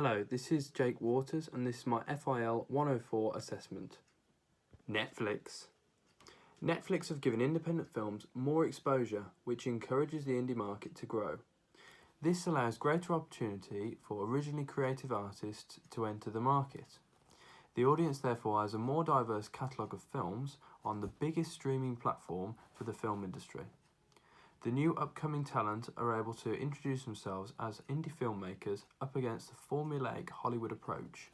Hello, this is Jake Waters and this is my FIL 104 assessment. Netflix. Netflix have given independent films more exposure, which encourages the indie market to grow. This allows greater opportunity for originally creative artists to enter the market. The audience therefore has a more diverse catalogue of films on the biggest streaming platform for the film industry. The new upcoming talent are able to introduce themselves as indie filmmakers up against the formulaic Hollywood approach.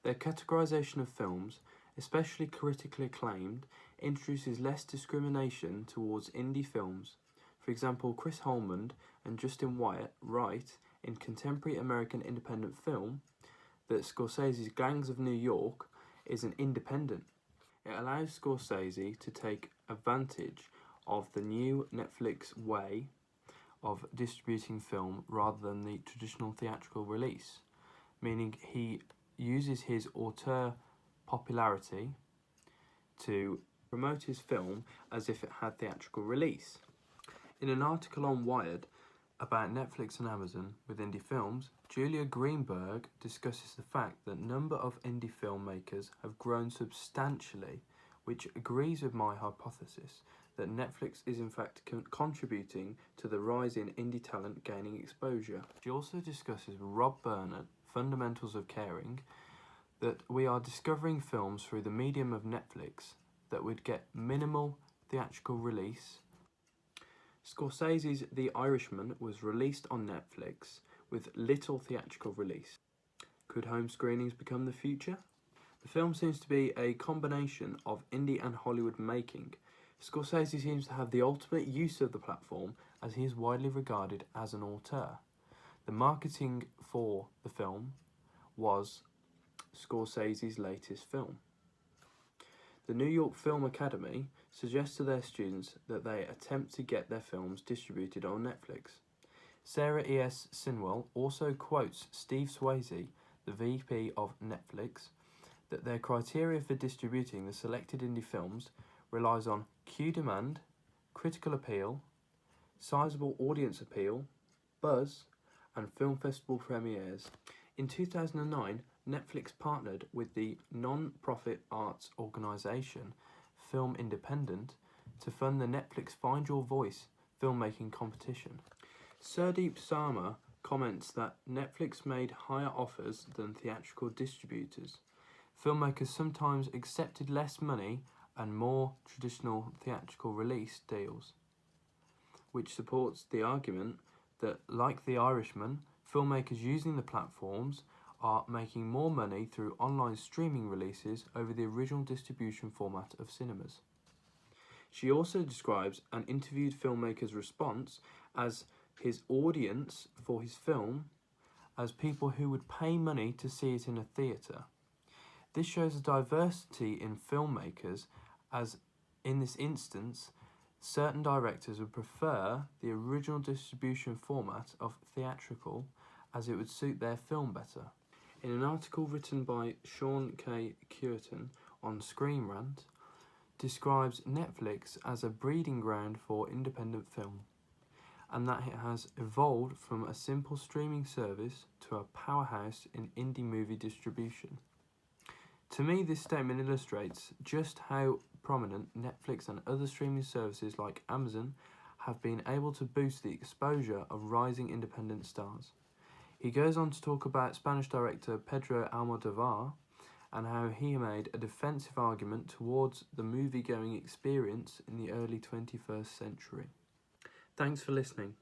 Their categorization of films, especially critically acclaimed, introduces less discrimination towards indie films. For example, Chris Holmand and Justin Wyatt write in contemporary American independent film that Scorsese's Gangs of New York is an independent. It allows Scorsese to take advantage of the new Netflix way of distributing film rather than the traditional theatrical release, meaning he uses his auteur popularity to promote his film as if it had theatrical release. In an article on Wired about Netflix and Amazon with indie films, Julia Greenberg discusses the fact that number of indie filmmakers have grown substantially, which agrees with my hypothesis that Netflix is in fact contributing to the rise in indie talent gaining exposure. She also discusses with Rob Burnett, Fundamentals of Caring, that we are discovering films through the medium of Netflix that would get minimal theatrical release. Scorsese's The Irishman was released on Netflix with little theatrical release. Could home screenings become the future? The film seems to be a combination of indie and Hollywood making. Scorsese seems to have the ultimate use of the platform as he is widely regarded as an auteur. The marketing for the film was Scorsese's latest film. The New York Film Academy suggests to their students that they attempt to get their films distributed on Netflix. Sarah E.S. Sinwell also quotes Steve Swayze, the VP of Netflix, that their criteria for distributing the selected indie films relies on cue demand, critical appeal, sizable audience appeal, buzz, and film festival premieres. In 2009, Netflix partnered with the non-profit arts organisation Film Independent to fund the Netflix Find Your Voice filmmaking competition. Surdeep Sarma comments that Netflix made higher offers than theatrical distributors. Filmmakers sometimes accepted less money and more traditional theatrical release deals, which supports the argument that, like The Irishman, filmmakers using the platforms are making more money through online streaming releases over the original distribution format of cinemas. She also describes an interviewed filmmaker's response as his audience for his film as people who would pay money to see it in a theatre. This shows a diversity in filmmakers, as in this instance, certain directors would prefer the original distribution format of theatrical as it would suit their film better. In an article written by Sean K. Curtin on Screen Rant, describes Netflix as a breeding ground for independent film, and that it has evolved from a simple streaming service to a powerhouse in indie movie distribution. To me, this statement illustrates just how prominent Netflix and other streaming services like Amazon have been able to boost the exposure of rising independent stars. He goes on to talk about Spanish director Pedro Almodovar and how he made a defensive argument towards the movie-going experience in the early 21st century. Thanks for listening.